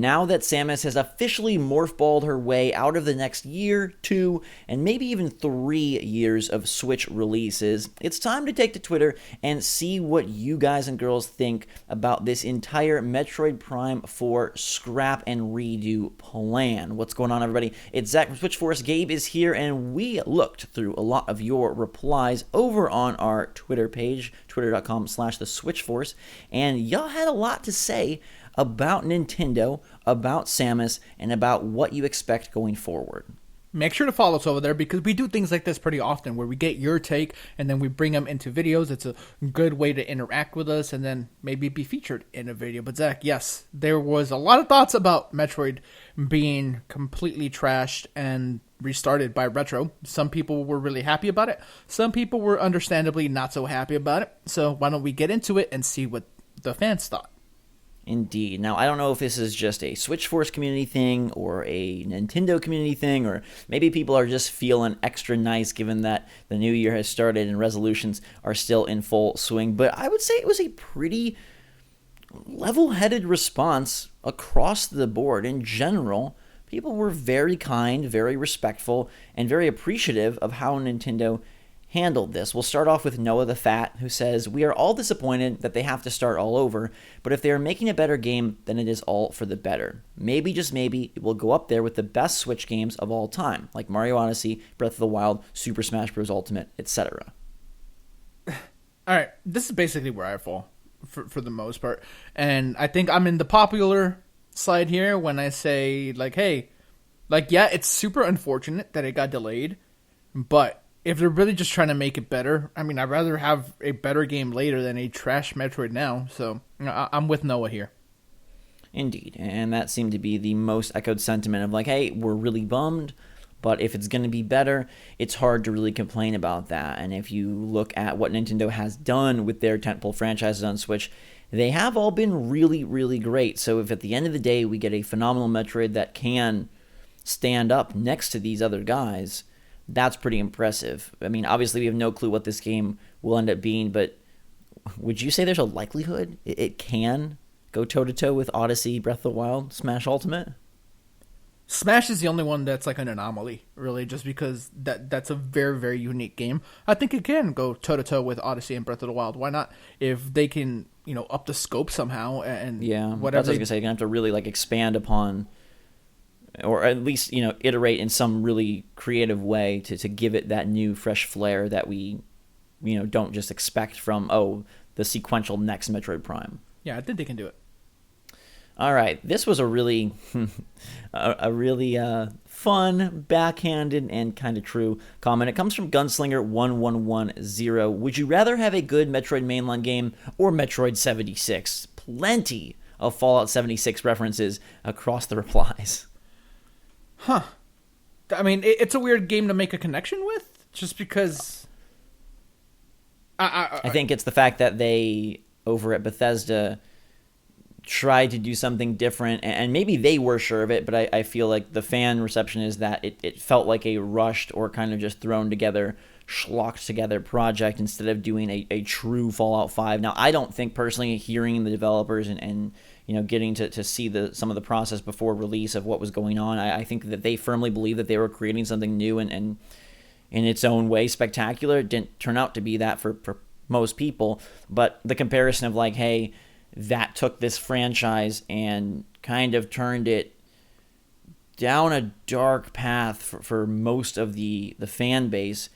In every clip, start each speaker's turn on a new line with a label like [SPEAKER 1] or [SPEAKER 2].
[SPEAKER 1] now that Samus has officially morphballed her way out of the next year, 2, and maybe even 3 years of Switch releases, it's time to take to Twitter and see what you guys and girls think about this entire Metroid Prime 4 scrap and redo plan. What's going on, everybody? It's Zach from SwitchForce. Gabe is here, and we looked through a lot of your replies over on our Twitter page, twitter.com/theswitchforce, and y'all had a lot to say about Nintendo, about Samus, and about what you expect going forward.
[SPEAKER 2] Make sure to follow us over there because we do things like this pretty often where we get your take and then we bring them into videos. It's a good way to interact with us and then maybe be featured in a video. But Zach, yes, there was a lot of thoughts about Metroid being completely trashed and restarted by Retro. Some people were really happy about it. Some people were understandably not so happy about it. So why don't we get into it and see what the fans thought?
[SPEAKER 1] Indeed. Now, I don't know if this is just a SwitchForce community thing or a Nintendo community thing, or maybe people are just feeling extra nice given that the new year has started and resolutions are still in full swing. But I would say it was a pretty level-headed response across the board. In general, people were very kind, very respectful, and very appreciative of how Nintendo handled this. We'll start off with Noah the Fat, who says, "We are all disappointed that they have to start all over, but if they are making a better game, then it is all for the better. Maybe, just maybe, it will go up there with the best Switch games of all time, like Mario Odyssey, Breath of the Wild, Super Smash Bros. Ultimate, etc."
[SPEAKER 2] Alright, this is basically where I fall for the most part. And I think I'm in the popular side here when I say, like, hey, like, yeah, it's super unfortunate that it got delayed, but if they're really just trying to make it better, I mean, I'd rather have a better game later than a trash Metroid now. So I'm with Noah here.
[SPEAKER 1] Indeed, and that seemed to be the most echoed sentiment of like, hey, we're really bummed, but if it's going to be better, it's hard to really complain about that. And if you look at what Nintendo has done with their tentpole franchises on Switch, they have all been really, really great. So if at the end of the day we get a phenomenal Metroid that can stand up next to these other guys, that's pretty impressive. I mean, obviously we have no clue what this game will end up being, but would you say there's a likelihood it can go toe-to-toe with Odyssey, Breath of the Wild, Smash Ultimate?
[SPEAKER 2] Smash is the only one that's like an anomaly, really, just because that's a very, very unique game. I think it can go toe-to-toe with Odyssey and Breath of the Wild. Why not? If they can, up the scope somehow and
[SPEAKER 1] yeah,
[SPEAKER 2] whatever.
[SPEAKER 1] That's what I was going to say. You're going to have to really like expand upon, or at least, iterate in some really creative way to give it that new, fresh flair that we, don't just expect from, the sequential next Metroid Prime.
[SPEAKER 2] Yeah, I think they can do it.
[SPEAKER 1] All right, this was a really, fun, backhanded, and kind of true comment. It comes from Gunslinger 1110. Would you rather have a good Metroid mainline game or Metroid 76? Plenty of Fallout 76 references across the replies.
[SPEAKER 2] Huh. I mean, it's a weird game to make a connection with, just because
[SPEAKER 1] I think it's the fact that they, over at Bethesda, tried to do something different, and maybe they were sure of it, but I feel like the fan reception is that it felt like a rushed or kind of just thrown together, schlocked together project instead of doing a true Fallout 5. Now, I don't think personally, hearing the developers and getting to see some of the process before release of what was going on, I think that they firmly believe that they were creating something new and in its own way spectacular. It didn't turn out to be that for most people, but the comparison of like, hey, that took this franchise and kind of turned it down a dark path for most of the fan base.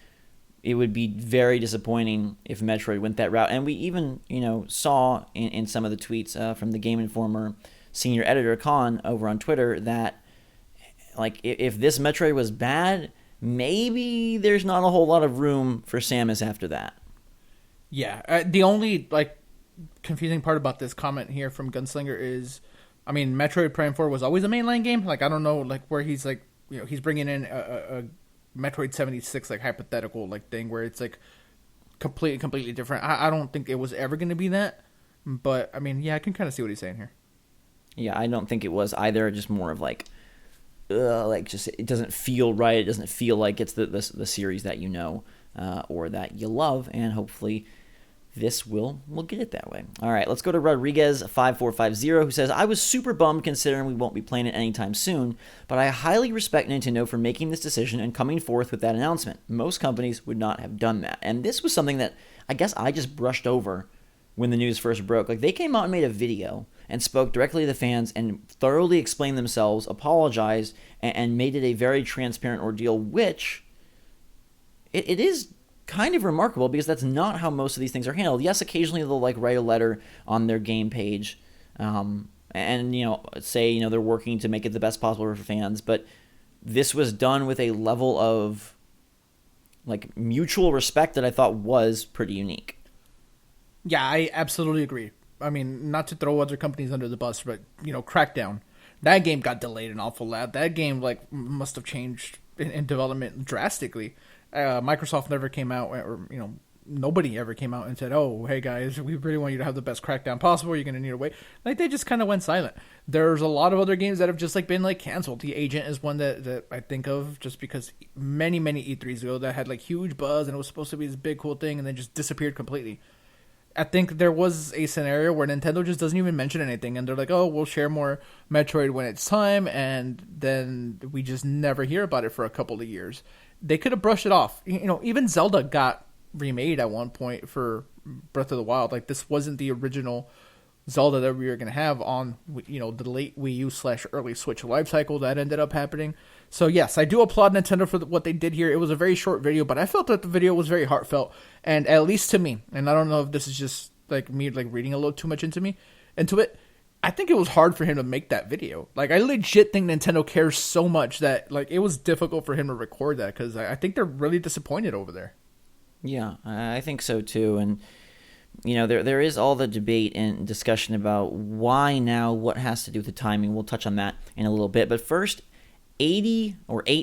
[SPEAKER 1] It would be very disappointing if Metroid went that route. And we even, saw in some of the tweets from the Game Informer senior editor, Khan, over on Twitter, that like if this Metroid was bad, maybe there's not a whole lot of room for Samus after that.
[SPEAKER 2] Yeah, the only confusing part about this comment here from Gunslinger is, I mean, Metroid Prime 4 was always a mainline game. Like, I don't know, like, where he's like, he's bringing in a Metroid 76 like hypothetical like thing where it's like completely different. I don't think it was ever going to be that, but I mean, yeah, I can kind of see what he's saying here.
[SPEAKER 1] Yeah, I don't think it was either. Just more of like just it doesn't feel right. It doesn't feel like it's the series that or that you love, and hopefully we'll get it that way. All right, let's go to Rodriguez5450, who says, I was super bummed considering we won't be playing it anytime soon, but I highly respect Nintendo for making this decision and coming forth with that announcement. Most companies would not have done that. And this was something that I guess I just brushed over when the news first broke. Like, they came out and made a video and spoke directly to the fans and thoroughly explained themselves, apologized, and made it a very transparent ordeal, which it is kind of remarkable because that's not how most of these things are handled. Yes, occasionally they'll like write a letter on their game page, and say they're working to make it the best possible for fans, but this was done with a level of like mutual respect that I thought was pretty unique.
[SPEAKER 2] Yeah, I absolutely agree. I mean, not to throw other companies under the bus, but Crackdown, that game got delayed an awful lot. That game must have changed in development drastically. Microsoft never came out, or nobody ever came out and said, "Oh, hey guys, we really want you to have the best Crackdown possible. You're going to need to wait." Like, they just kind of went silent. There's a lot of other games that have just been canceled. The Agent is one that I think of just because many E3s ago that had huge buzz and it was supposed to be this big cool thing and then just disappeared completely. I think there was a scenario where Nintendo just doesn't even mention anything, and they're like, "Oh, we'll share more Metroid when it's time," and then we just never hear about it for a couple of years. They could have brushed it off. Even Zelda got remade at one point for Breath of the Wild. This wasn't the original Zelda that we were going to have on, the late Wii U / early Switch lifecycle that ended up happening. So yes, I do applaud Nintendo for what they did here. It was a very short video, but I felt that the video was very heartfelt, and at least to me, and I don't know if this is just me reading a little too much into it, I think it was hard for him to make that video. I legit think Nintendo cares so much that it was difficult for him to record that, because I think they're really disappointed over there.
[SPEAKER 1] Yeah, I think so too. And there is all the debate and discussion about why now, what has to do with the timing. We'll touch on that in a little bit. But first, 8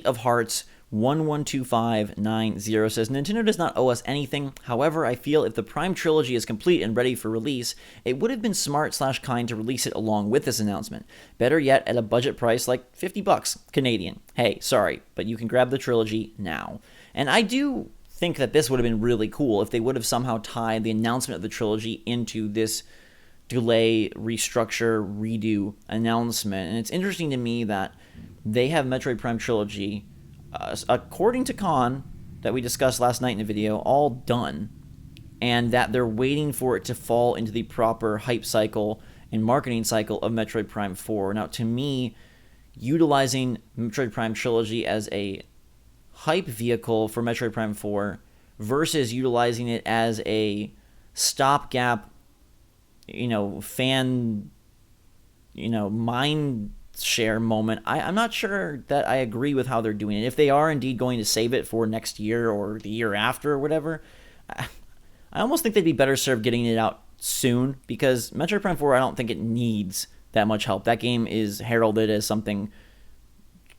[SPEAKER 1] of Hearts 112590 says, Nintendo does not owe us anything. However, I feel if the Prime trilogy is complete and ready for release, it would have been smart / kind to release it along with this announcement. Better yet, at a budget price like $50 Canadian. Hey, sorry, but you can grab the trilogy now. And I do think that this would have been really cool if they would have somehow tied the announcement of the trilogy into this delay, restructure, redo announcement. And it's interesting to me that they have Metroid Prime Trilogy, according to Con, that we discussed last night in the video, all done, and that they're waiting for it to fall into the proper hype cycle and marketing cycle of Metroid Prime 4. Now, to me, utilizing Metroid Prime Trilogy as a hype vehicle for Metroid Prime 4 versus utilizing it as a stopgap, fan, mind share moment, I'm not sure that I agree with how they're doing it. If they are indeed going to save it for next year or the year after or whatever, I almost think they'd be better served getting it out soon, because Metroid Prime 4, I don't think it needs that much help. That game is heralded as something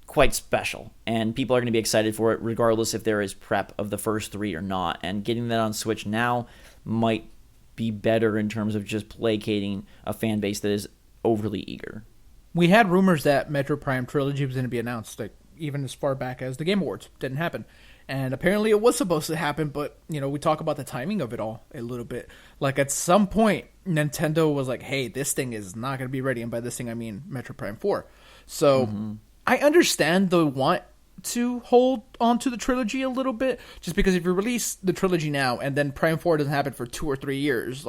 [SPEAKER 1] quite special, and people are going to be excited for it regardless if there is prep of the first 3 or not, and getting that on Switch now might be better in terms of just placating a fan base that is overly eager.
[SPEAKER 2] We had rumors that Metroid Prime Trilogy was going to be announced, even as far back as the Game Awards. Didn't happen. And apparently it was supposed to happen, but, we talk about the timing of it all a little bit. At some point, Nintendo was like, hey, this thing is not going to be ready. And by this thing, I mean Metroid Prime 4. So I understand the want to hold on to the trilogy a little bit, just because if you release the trilogy now and then Prime 4 doesn't happen for 2 or 3 years,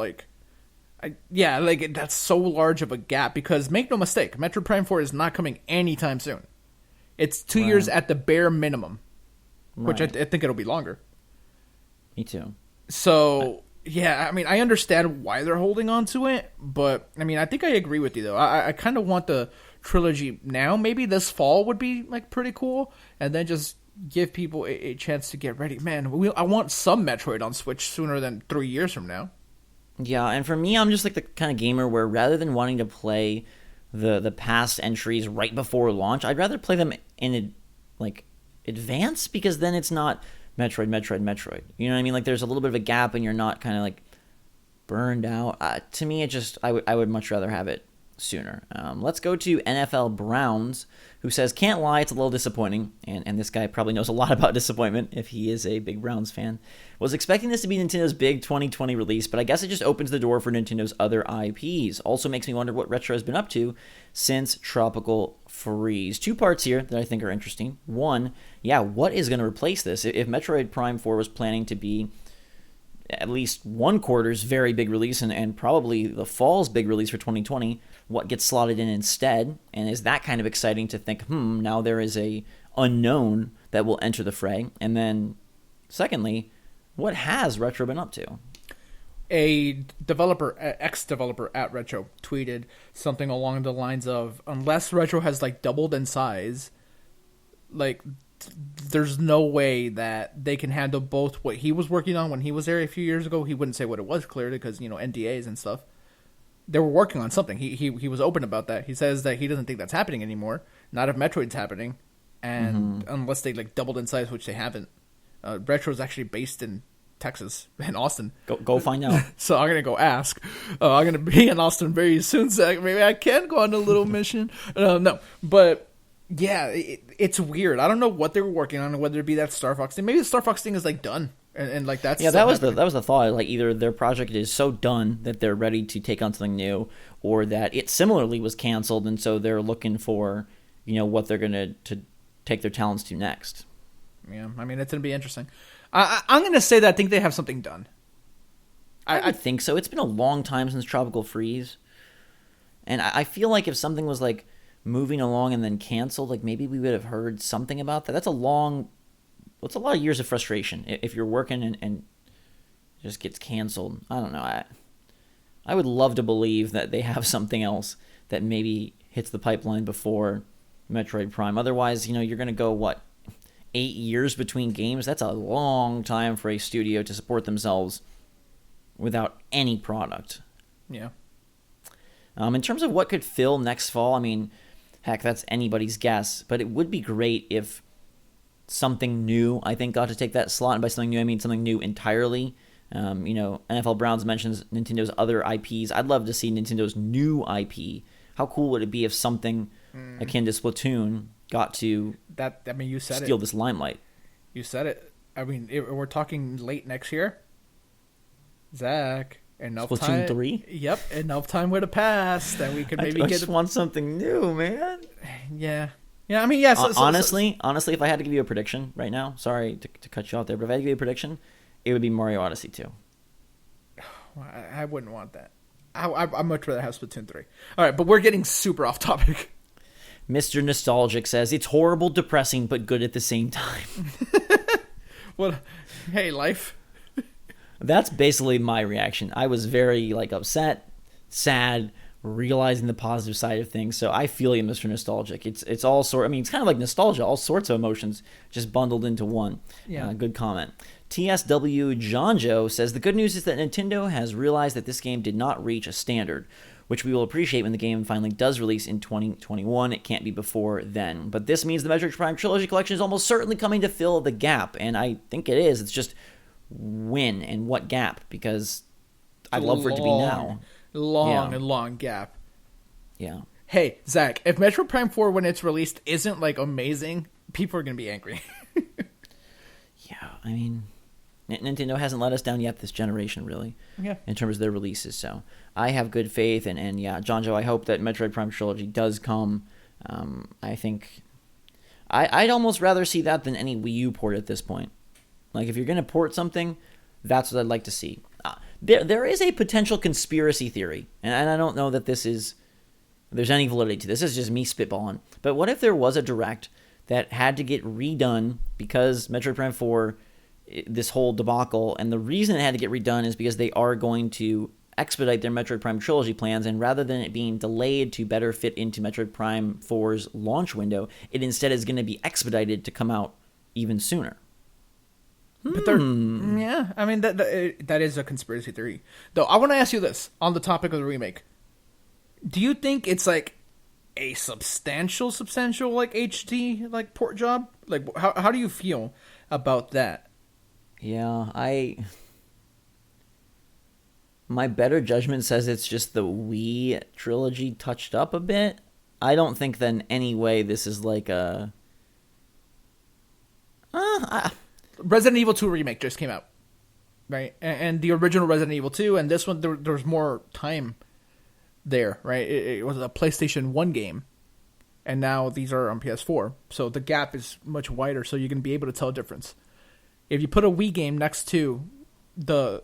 [SPEAKER 2] that's so large of a gap, because make no mistake, Metroid Prime 4 is not coming anytime soon. It's 2 years at the bare minimum, which I think it'll be longer.
[SPEAKER 1] Me too.
[SPEAKER 2] So, I understand why they're holding on to it, but, I think I agree with you, though. I kind of want the trilogy now. Maybe this fall would be, pretty cool, and then just give people a chance to get ready. Man, I want some Metroid on Switch sooner than 3 years from now.
[SPEAKER 1] Yeah, and for me, I'm just the kind of gamer where rather than wanting to play the past entries right before launch, I'd rather play them in advance, because then it's not Metroid. You know what I mean? There's a little bit of a gap and you're not kind of burned out. To me, I would much rather have it sooner. Let's go to NFL Browns, who says, can't lie, it's a little disappointing. And this guy probably knows a lot about disappointment if he is a big Browns fan. Was expecting this to be Nintendo's big 2020 release, but I guess it just opens the door for Nintendo's other IPs. Also makes me wonder what Retro has been up to since Tropical Freeze. Two parts here that I think are interesting. One, what is going to replace this? If Metroid Prime 4 was planning to be at least one quarter's very big release and probably the fall's big release for 2020, what gets slotted in instead? And is that kind of exciting to think, now there is a unknown that will enter the fray? And then secondly, what has Retro been up to?
[SPEAKER 2] A ex-developer at Retro tweeted something along the lines of, unless Retro has like doubled in size, like there's no way that they can handle both what he was working on when he was there a few years ago. He wouldn't say what it was clearly because, NDAs and stuff. They were working on something. He was open about that. He says that he doesn't think that's happening anymore. Not if Metroid's happening. And unless they like doubled in size, which they haven't. Retro's actually based in Texas, in Austin.
[SPEAKER 1] Go find out.
[SPEAKER 2] So I'm going to go ask. I'm going to be in Austin very soon, Zach. Maybe I can go on a little mission. No, but yeah, it's weird. I don't know what they were working on, whether it be that Star Fox thing. Maybe the Star Fox thing is like done, and like that's
[SPEAKER 1] that was the thought. Like either their project is so done that they're ready to take on something new, or that it similarly was canceled, and so they're looking for what they're gonna to take their talents to next.
[SPEAKER 2] Yeah, I mean it's gonna be interesting. I'm gonna say that I think they have something done.
[SPEAKER 1] I think so. It's been a long time since Tropical Freeze, and I feel like if something was like moving along and then canceled, like maybe we would have heard something about that. That's a lot of years of frustration if you're working and it just gets canceled. I don't know. I would love to believe that they have something else that maybe hits the pipeline before Metroid Prime. Otherwise, you're going to go, 8 years between games? That's a long time for a studio to support themselves without any product.
[SPEAKER 2] Yeah.
[SPEAKER 1] In terms of what could fill next fall, I mean, heck, that's anybody's guess, but it would be great if something new, I think, got to take that slot. And by something new, I mean something new entirely. NFL Browns mentions Nintendo's other IPs. I'd love to see Nintendo's new IP. How cool would it be if something akin to Splatoon got to
[SPEAKER 2] you said
[SPEAKER 1] steal this limelight?
[SPEAKER 2] You said it. I mean, we're talking late next year. Zach. Enough
[SPEAKER 1] Splatoon
[SPEAKER 2] time.
[SPEAKER 1] 3?
[SPEAKER 2] Yep, enough time would have passed that we could maybe
[SPEAKER 1] I just want something new, man.
[SPEAKER 2] Yeah. I mean, yeah.
[SPEAKER 1] Honestly, if I had to give you a prediction right now, sorry to cut you off there, but if I had to give you a prediction, it would be Mario Odyssey 2.
[SPEAKER 2] I wouldn't want that. I'd much rather have Splatoon 3. All right, but we're getting super off topic.
[SPEAKER 1] Mr. Nostalgic says, it's horrible, depressing, but good at the same time.
[SPEAKER 2] Well, hey, life.
[SPEAKER 1] That's basically my reaction. I was very upset, sad, realizing the positive side of things. So I feel you, Mr. Nostalgic. It's all sort. I mean, it's kind of like nostalgia, all sorts of emotions just bundled into one.
[SPEAKER 2] Yeah.
[SPEAKER 1] Good comment. TSW Jonjo says the good news is that Nintendo has realized that this game did not reach a standard, which we will appreciate when the game finally does release in 2021. It can't be before then. But this means the Metroid Prime Trilogy Collection is almost certainly coming to fill the gap, and I think it is. It's just when and what gap, because I'd love for it to be now.
[SPEAKER 2] Long gap.
[SPEAKER 1] Yeah.
[SPEAKER 2] Hey, Zach, if Metroid Prime 4 when it's released isn't amazing, people are going to be angry.
[SPEAKER 1] Yeah, I mean, Nintendo hasn't let us down yet this generation, really.
[SPEAKER 2] Yeah.
[SPEAKER 1] In terms of their releases, so I have good faith, and yeah, John Joe, I hope that Metroid Prime Trilogy does come. I think I'd almost rather see that than any Wii U port at this point. Like, if you're going to port something, that's what I'd like to see. There is a potential conspiracy theory, and I don't know that there's any validity to this. This is just me spitballing. But what if there was a Direct that had to get redone because Metroid Prime 4, this whole debacle, and the reason it had to get redone is because they are going to expedite their Metroid Prime Trilogy plans, and rather than it being delayed to better fit into Metroid Prime 4's launch window, it instead is going to be expedited to come out even sooner.
[SPEAKER 2] But yeah, I mean that is a conspiracy theory. Though I want to ask you this on the topic of the remake: do you think it's a substantial HD port job? How do you feel about that?
[SPEAKER 1] Yeah, My better judgment says it's just the Wii trilogy touched up a bit. I don't think that in any way this is like a...
[SPEAKER 2] Resident Evil 2 remake just came out, right? And the original Resident Evil 2, and this one, there was more time there, right? It was a PlayStation 1 game, and now these are on PS4. So the gap is much wider, so you can be able to tell a difference. If you put a Wii game next to the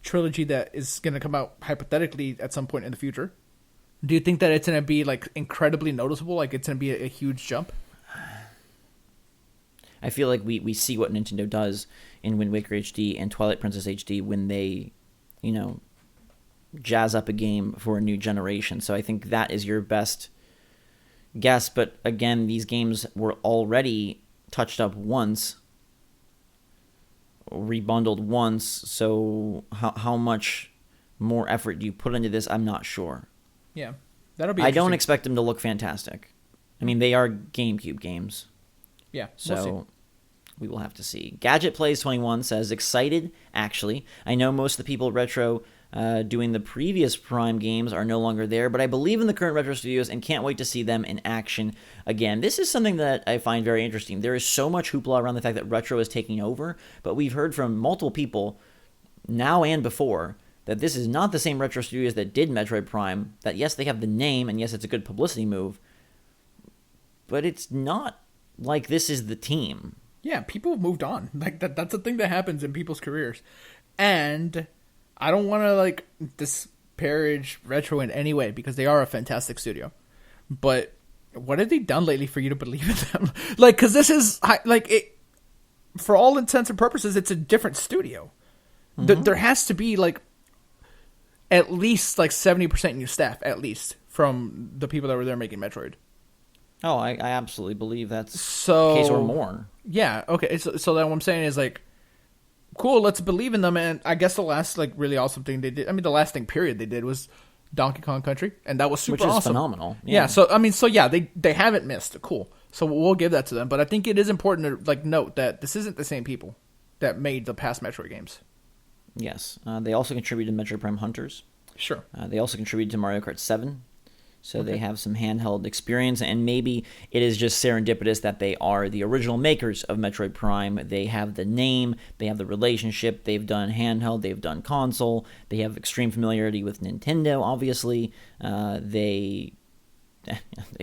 [SPEAKER 2] trilogy that is going to come out hypothetically at some point in the future, do you think that it's going to be like incredibly noticeable? Like it's going to be a huge jump?
[SPEAKER 1] I feel like we see what Nintendo does in Wind Waker HD and Twilight Princess HD when they, jazz up a game for a new generation. So I think that is your best guess. But again, these games were already touched up once, rebundled once. So how much more effort do you put into this? I'm not sure.
[SPEAKER 2] Yeah, that'll be.
[SPEAKER 1] I don't expect them to look fantastic. I mean, they are GameCube games.
[SPEAKER 2] Yeah,
[SPEAKER 1] so we will have to see. Gadget Plays 21 says, excited, actually. I know most of the people at Retro doing the previous Prime games are no longer there, but I believe in the current Retro Studios and can't wait to see them in action again. This is something that I find very interesting. There is so much hoopla around the fact that Retro is taking over, but we've heard from multiple people now and before that this is not the same Retro Studios that did Metroid Prime, that yes, they have the name, and yes, it's a good publicity move, but it's not like this is the team.
[SPEAKER 2] Yeah, people have moved on. Like that's a thing that happens in people's careers. And I don't want to disparage Retro in any way because they are a fantastic studio. But what have they done lately for you to believe in them? Cuz this is it, for all intents and purposes, it's a different studio. Mm-hmm. There has to be at least 70% new staff at least from the people that were there making Metroid.
[SPEAKER 1] Oh, I absolutely believe that's the case or more.
[SPEAKER 2] Yeah, okay. So then what I'm saying is cool, let's believe in them. And I guess the last really awesome thing they did, the last thing period they did was Donkey Kong Country, and that was super awesome.
[SPEAKER 1] Phenomenal.
[SPEAKER 2] Yeah. They haven't missed. Cool. So we'll give that to them. But I think it is important to note that this isn't the same people that made the past Metroid games.
[SPEAKER 1] Yes. They also contributed to Metroid Prime Hunters.
[SPEAKER 2] Sure.
[SPEAKER 1] They also contributed to Mario Kart 7. So they have some handheld experience, and maybe it is just serendipitous that they are the original makers of Metroid Prime. They have the name, they have the relationship, they've done handheld, they've done console, they have extreme familiarity with Nintendo, obviously. If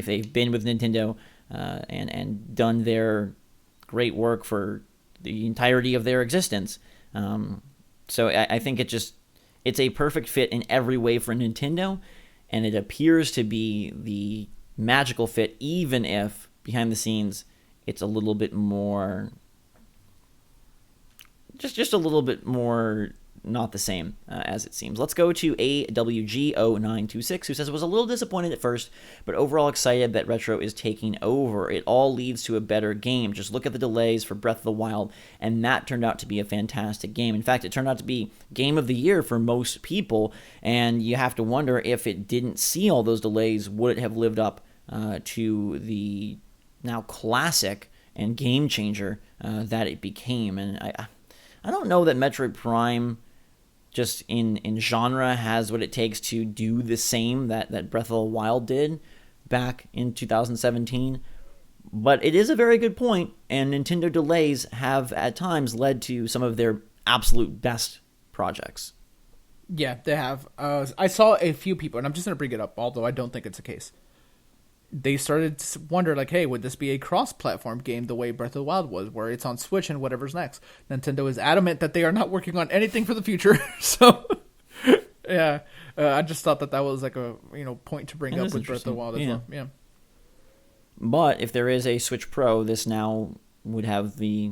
[SPEAKER 1] they've been with Nintendo and done their great work for the entirety of their existence. So I think it's a perfect fit in every way for Nintendo. And it appears to be the magical fit, even if behind the scenes it's a little bit more, just a little bit more not the same as it seems. Let's go to AWG0926, who says it was a little disappointed at first, but overall excited that Retro is taking over. It all leads to a better game. Just look at the delays for Breath of the Wild, and that turned out to be a fantastic game. In fact, it turned out to be Game of the Year for most people, and you have to wonder if it didn't see all those delays, would it have lived up to the now classic and game changer that it became. And I don't know that Metroid Prime just in genre has what it takes to do the same that Breath of the Wild did back in 2017. But it is a very good point, and Nintendo delays have at times led to some of their absolute best projects.
[SPEAKER 2] Yeah, they have. I saw a few people, and I'm just going to bring it up, although I don't think it's the case. They started to wonder, hey, would this be a cross-platform game the way Breath of the Wild was, where it's on Switch and whatever's next? Nintendo is adamant that they are not working on anything for the future. So, yeah, I just thought that was a point to bring up with Breath of the Wild as well. Yeah.
[SPEAKER 1] But if there is a Switch Pro, this now would have the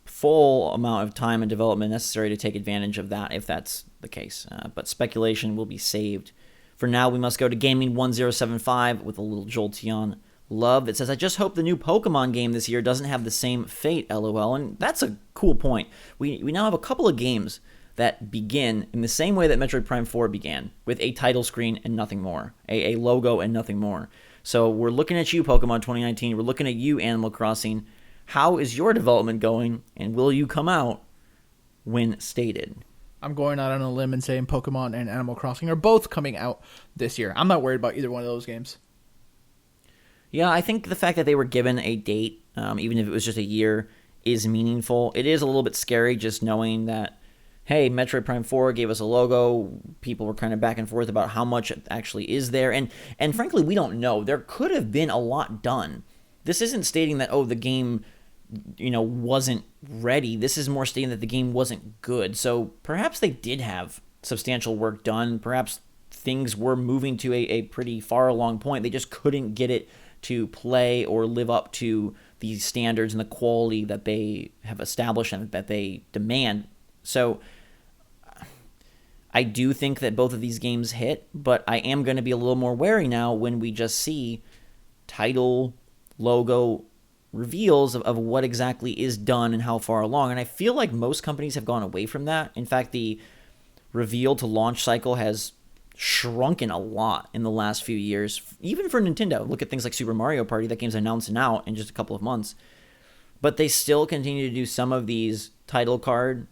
[SPEAKER 1] full amount of time and development necessary to take advantage of that, if that's the case. But speculation will be saved. For now, we must go to Gaming1075 with a little Jolteon love. It says, I just hope the new Pokemon game this year doesn't have the same fate, LOL. And that's a cool point. We now have a couple of games that begin in the same way that Metroid Prime 4 began, with a title screen and nothing more, a logo and nothing more. So we're looking at you, Pokemon 2019. We're looking at you, Animal Crossing. How is your development going, and will you come out when stated?
[SPEAKER 2] I'm going out on a limb and saying Pokemon and Animal Crossing are both coming out this year. I'm not worried about either one of those games.
[SPEAKER 1] Yeah, I think the fact that they were given a date, even if it was just a year, is meaningful. It is a little bit scary just knowing that, hey, Metroid Prime 4 gave us a logo. People were kind of back and forth about how much it actually is there. And frankly, we don't know. There could have been a lot done. This isn't stating that, the game, wasn't ready. This is more stating that the game wasn't good. So perhaps they did have substantial work done. Perhaps things were moving to a pretty far along point. They just couldn't get it to play or live up to the standards and the quality that they have established and that they demand. So I do think that both of these games hit, but I am going to be a little more wary now when we just see title, logo, reveals of what exactly is done and how far along. And I feel like most companies have gone away from that. In fact, the reveal to launch cycle has shrunken a lot in the last few years, even for Nintendo. Look at things like Super Mario Party. That game's announced now in just a couple of months. But they still continue to do some of these title card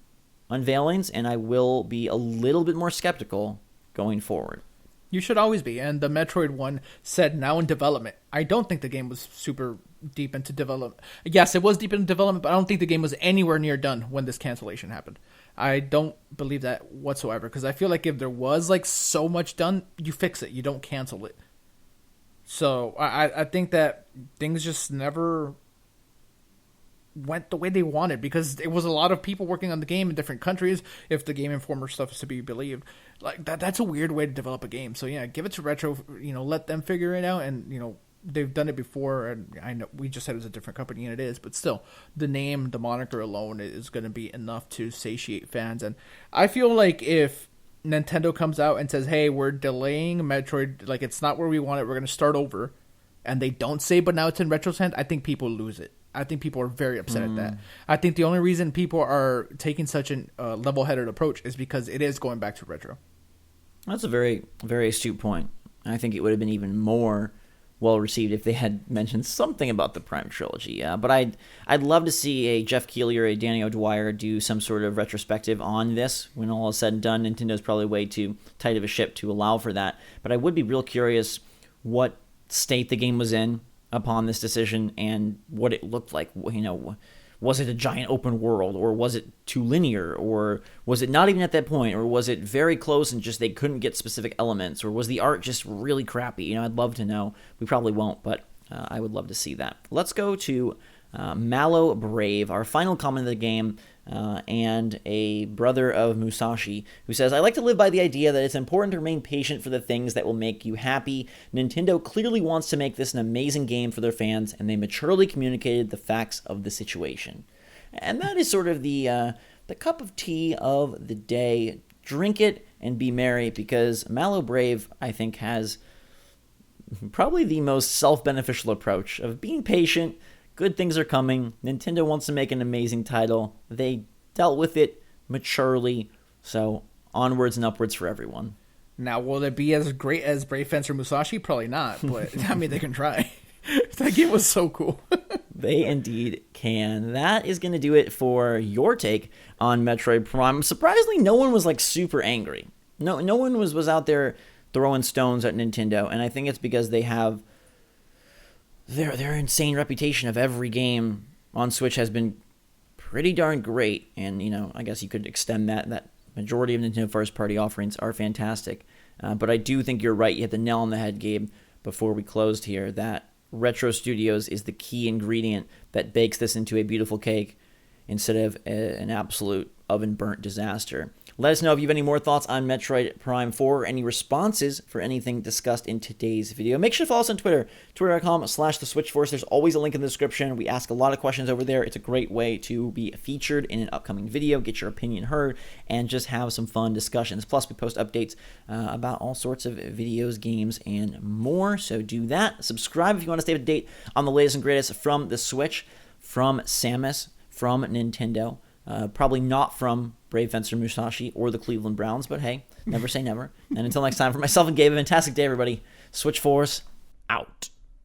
[SPEAKER 1] unveilings, and I will be a little bit more skeptical going forward.
[SPEAKER 2] You should always be. And the Metroid one said now in development. I don't think the game was super deep into development. Yes, it was deep into development, but I don't think the game was anywhere near done when this cancellation happened. I don't believe that whatsoever, because I feel like if there was so much done, you fix it. You don't cancel it. So I think that things just never went the way they wanted, because it was a lot of people working on the game in different countries, if the Game Informer stuff is to be believed. That's a weird way to develop a game. So yeah, give it to Retro, let them figure it out. And they've done it before, and I know we just said it was a different company, and it is, but still, the name, the moniker alone is going to be enough to satiate fans. And I feel like if Nintendo comes out and says, hey, we're delaying Metroid, it's not where we want it, we're going to start over, and they don't say, but now it's in Retro's hand, I think people lose it. I think people are very upset at that. I think the only reason people are taking such a level-headed approach is because it is going back to Retro.
[SPEAKER 1] That's a very, very astute point. I think it would have been even more well received if they had mentioned something about the Prime trilogy. But I'd love to see a Jeff Keighley or a Danny O'Dwyer do some sort of retrospective on this when all is said and done. Nintendo's probably way too tight of a ship to allow for that. But I would be real curious what state the game was in upon this decision and what it looked like. Was it a giant open world, or was it too linear, or was it not even at that point, or was it very close and just they couldn't get specific elements, or was the art just really crappy? I'd love to know. We probably won't, but I would love to see that. Let's go to Mallow Brave, our final comment of the game, and a brother of Musashi, who says, I like to live by the idea that it's important to remain patient for the things that will make you happy. Nintendo clearly wants to make this an amazing game for their fans, and they maturely communicated the facts of the situation. And that is sort of the cup of tea of the day. Drink it and be merry, because Mallow Brave, I think, has probably the most self-beneficial approach of being patient. Good things are coming. Nintendo wants to make an amazing title. They dealt with it maturely. So onwards and upwards for everyone.
[SPEAKER 2] Now, will it be as great as Brave Fencer Musashi? Probably not, but I mean, they can try. That game was so cool.
[SPEAKER 1] They indeed can. That is going to do it for your take on Metroid Prime. Surprisingly, no one was super angry. No one was out there throwing stones at Nintendo, and I think it's because they have their insane reputation of every game on Switch has been pretty darn great, and I guess you could extend that majority of Nintendo first-party offerings are fantastic. But I do think you're right. You hit the nail on the head, Gabe, before we closed here, that Retro Studios is the key ingredient that bakes this into a beautiful cake instead of an absolute oven-burnt disaster. Let us know if you have any more thoughts on Metroid Prime 4 or any responses for anything discussed in today's video. Make sure to follow us on Twitter, twitter.com/TheSwitchForce. There's always a link in the description. We ask a lot of questions over there. It's a great way to be featured in an upcoming video, get your opinion heard, and just have some fun discussions. Plus, we post updates about all sorts of videos, games, and more. So do that. Subscribe if you want to stay up to date on the latest and greatest from the Switch, from Samus, from Nintendo. Probably not from Brave Fencer Musashi or the Cleveland Browns, but hey, never say never. And until next time, for myself and Gabe, a fantastic day, everybody. Switch Force